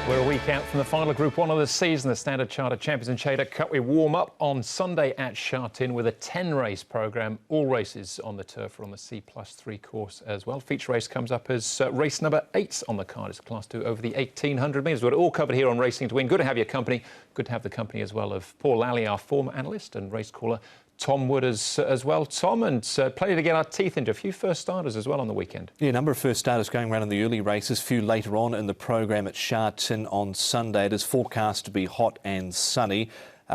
We're a week out from the final Group 1 of the season, the Standard Chartered Champions and Chater Cup. We warm up on Sunday at Sha Tin with a 10-race programme. All races on the turf are on the C+3 course as well. Feature race comes up as race number 8 on the card. It's Class 2 over the 1,800 metres. We've got it all covered here on Racing to Win. Good to have your company. Good to have the company as well of Paul Lally, our former analyst, and race caller Tom Wood as well. Tom, and plenty to get our teeth into. A few first starters as well on the weekend. Yeah, a number of first starters going around in the early races, a few later on in the programme at Sha Tin on Sunday. It is forecast to be hot and sunny.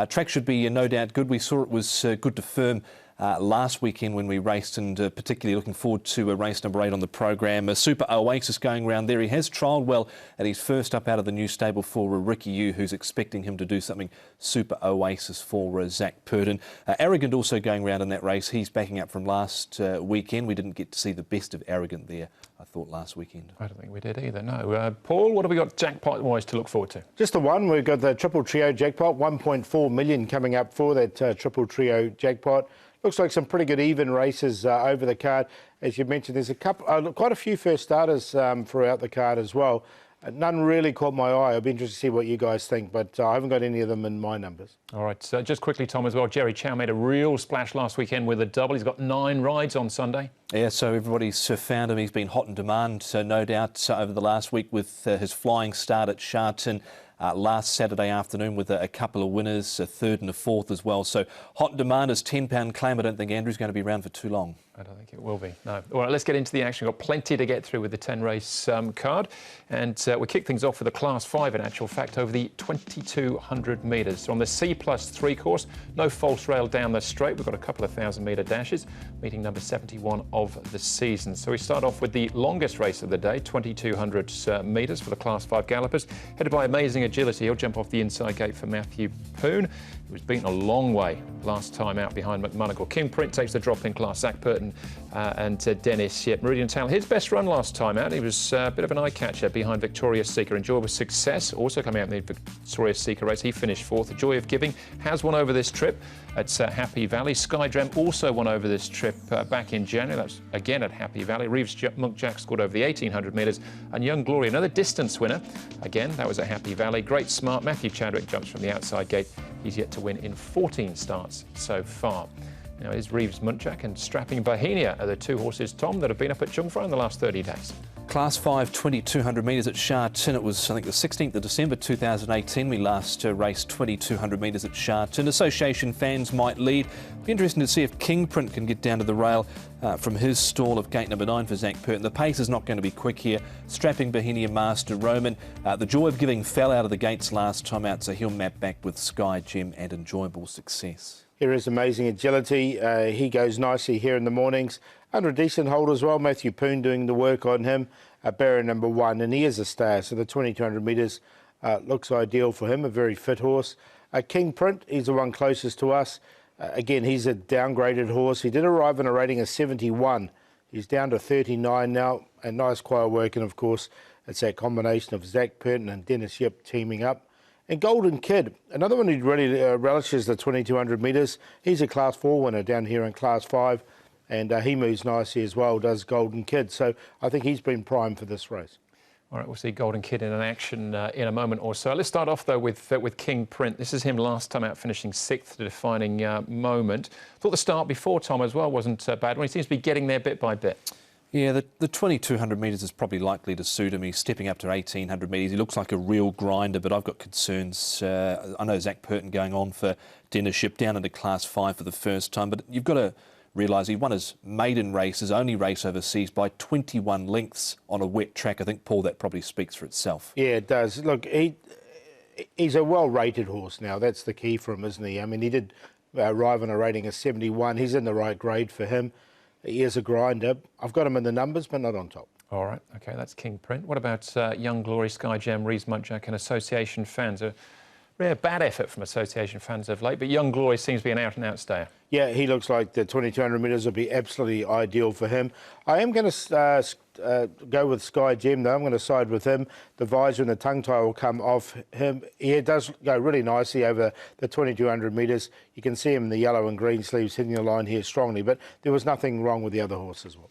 Track should be no doubt good. We saw it was good to firm last weekend when we raced, and particularly looking forward to race number 8 on the programme. Super Oasis going around there. He has trialled well at his first up out of the new stable for Ricky Yu, who's expecting him to do something Super Oasis for Zach Purden. Arrogant also going around in that race. He's backing up from last weekend. We didn't get to see the best of Arrogant there, I thought, last weekend. I don't think we did either, no. Paul, what have we got jackpot-wise to look forward to? Just the one. We've got the Triple Trio jackpot, 1.4 million coming up for that Triple Trio jackpot. Looks like some pretty good even races over the card. As you mentioned, there's quite a few first starters throughout the card as well. None really caught my eye. I'll be interested to see what you guys think, but I haven't got any of them in my numbers. All right, so just quickly, Tom, as well, Jerry Chow made a real splash last weekend with a double. He's got 9 rides on Sunday. Yeah, so everybody's found him. He's been hot in demand, so no doubt over the last week with his flying start at Sha Tin last Saturday afternoon with a couple of winners, a third and a fourth as well. So hot in demand, his £10 claim. I don't think Andrew's going to be around for too long. I don't think it will be, no. All right, let's get into the action. We've got plenty to get through with the 10-race card. And we kick things off with a Class 5, in actual fact, over the 2,200 metres. So on the C+3 course, no false rail down the straight. We've got a couple of 1,000-metre dashes, meeting number 71 of the season. So we start off with the longest race of the day, 2,200 metres for the Class 5 gallopers. Headed by amazing agility, he'll jump off the inside gate for Matthew Poon, who was beaten a long way last time out behind McMonagle. King Print takes the drop in class. Zach Purden and Dennis Meridian Talent. His best run last time out. He was a bit of an eye-catcher behind Victoria's Seeker. Enjoyable Success also coming out in the Victoria's Seeker race. He finished 4th. The Joy of Giving has won over this trip at Happy Valley. Skydrem also won over this trip back in January. That's again at Happy Valley. Reeves Munkjack scored over the 1,800 metres. And Young Glory, another distance winner. Again, that was at Happy Valley. Great Smart. Matthew Chadwick jumps from the outside gate. He's yet to win in 14 starts so far. Now, is Reeves Munkjack and Strapping Bohemia are the 2 horses, Tom, that have been up at Chungfra in the last 30 days. Class 5, 2,200 metres at Sha Tin. It was, I think, the 16th of December 2018. We last raced 2,200 metres at Sha Tin. Association fans might lead. Be interesting to see if King Print can get down to the rail from his stall of gate number 9 for Zach Purden. The pace is not going to be quick here. Strapping Bohemia, Master Roman. The Joy of Giving fell out of the gates last time out, so he'll map back with Sky Gem and Enjoyable Success. Here is amazing agility. He goes nicely here in the mornings. Under a decent hold as well. Matthew Poon doing the work on him. Barrier number 1, and he is a star. So the 2,200 metres looks ideal for him. A very fit horse. King Print, he's the one closest to us. Again, he's a downgraded horse. He did arrive on a rating of 71. He's down to 39 now. And nice quiet work. And of course, it's that combination of Zach Purden and Dennis Yip teaming up. And Golden Kid, another one who really relishes the 2,200 metres. He's a Class 4 winner down here in Class 5, and he moves nicely as well, does Golden Kid. So I think he's been primed for this race. All right, we'll see Golden Kid in action in a moment or so. Let's start off, though, with King Print. This is him last time out, finishing 6th, the defining moment. Thought the start before, Tom, as well, wasn't bad. He seems to be getting there bit by bit. Yeah, the 2,200 metres is probably likely to suit him. He's stepping up to 1,800 metres. He looks like a real grinder, but I've got concerns. I know Zach Purden going on for Dennis Yip down into Class 5 for the first time, but you've got to realise he won his maiden race, his only race overseas, by 21 lengths on a wet track. I think, Paul, that probably speaks for itself. Yeah, it does. Look, he's a well-rated horse now. That's the key for him, isn't he? I mean, he did arrive on a rating of 71. He's in the right grade for him. He is a grinder. I've got him in the numbers, but not on top. All right, OK, that's King Print. What about Young Glory, Sky Gem, Reeves Munkjack and Association fans? A rare bad effort from Association fans of late, but Young Glory seems to be an out-and-out stayer. Yeah, he looks like the 2,200 metres will be absolutely ideal for him. I am going to go with Sky Gem, though. I'm going to side with him. The visor and the tongue tie will come off him. He does go really nicely over the 2,200 metres. You can see him in the yellow and green sleeves hitting the line here strongly, but there was nothing wrong with the other horse as well.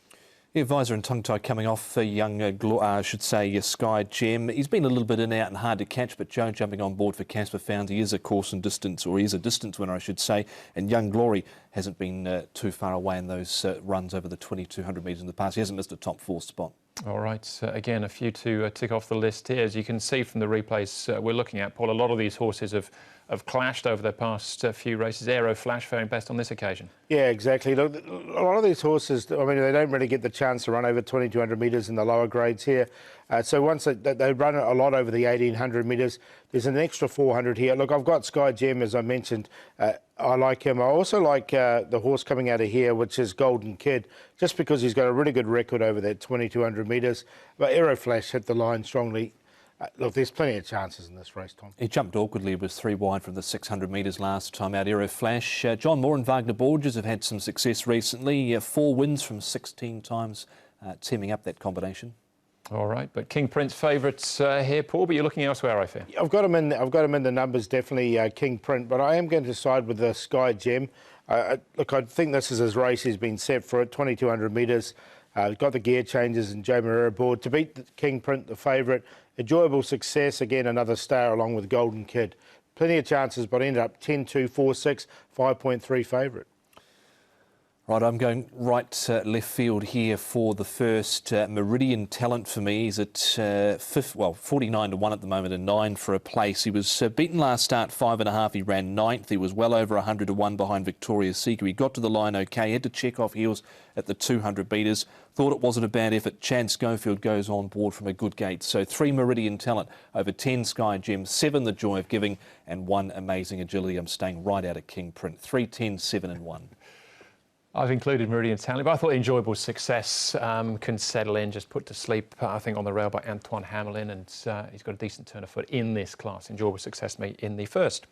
Yeah, Visor and tongue tie coming off a young, Sky Gem. He's been a little bit in, out and hard to catch, but Joe jumping on board for Casper found he is a course and distance, or he is a distance winner, I should say. And Young Glory hasn't been too far away in those runs over the 2,200 metres in the past. He hasn't missed a top 4 spot. All right, again, a few to tick off the list here. As you can see from the replays we're looking at, Paul, a lot of these horses have clashed over the past few races. Aero Flash faring best on this occasion. Yeah, exactly. Look, a lot of these horses, I mean, they don't really get the chance to run over 2,200 metres in the lower grades here. So once they run a lot over the 1,800 metres, there's an extra 400 here. Look, I've got Sky Gem, as I mentioned. I like him. I also like the horse coming out of here, which is Golden Kid, just because he's got a really good record over that 2,200 metres. But Aero Flash hit the line strongly. Look, there's plenty of chances in this race, Tom. He jumped awkwardly, was 3 wide from the 600 metres last time out. Aero Flash. John Moore and Wagner Borges have had some success recently. 4 wins from 16 times, teaming up that combination. All right, but King Prince favourites here, Paul, but you're looking elsewhere, I fear. I've got him in the numbers, definitely King Print, but I am going to side with the Sky Gem. Look, I think this is his race. He's been set for it, 2,200 metres. Got the gear changes and Joe Moreira aboard. To beat the King Print, the favourite, enjoyable success. Again, another star along with Golden Kid. Plenty of chances, but ended up 10-2, 4-6, 5.3 favourite. Right, I'm going right left field here for the first. Meridian Talent for me. He's at 49 to 1 at the moment and 9 for a place. He was beaten last start 5.5. He ran 9th. He was well over 100 to 1 behind Victoria's Secret. He got to the line okay. He had to check off heels at the 200 metres. Thought it wasn't a bad effort. Chad Schofield goes on board from a good gate. So 3 Meridian Talent over 10 Sky Gem, 7 The Joy of Giving, and 1 Amazing Agility. I'm staying right out of King Print. 3, 10, 7 and 1. I've included Meridian Talent, but I thought enjoyable success can settle in, just put to sleep, I think, on the rail by Antoine Hamelin, and he's got a decent turn of foot in this class. Enjoyable success to me in the first.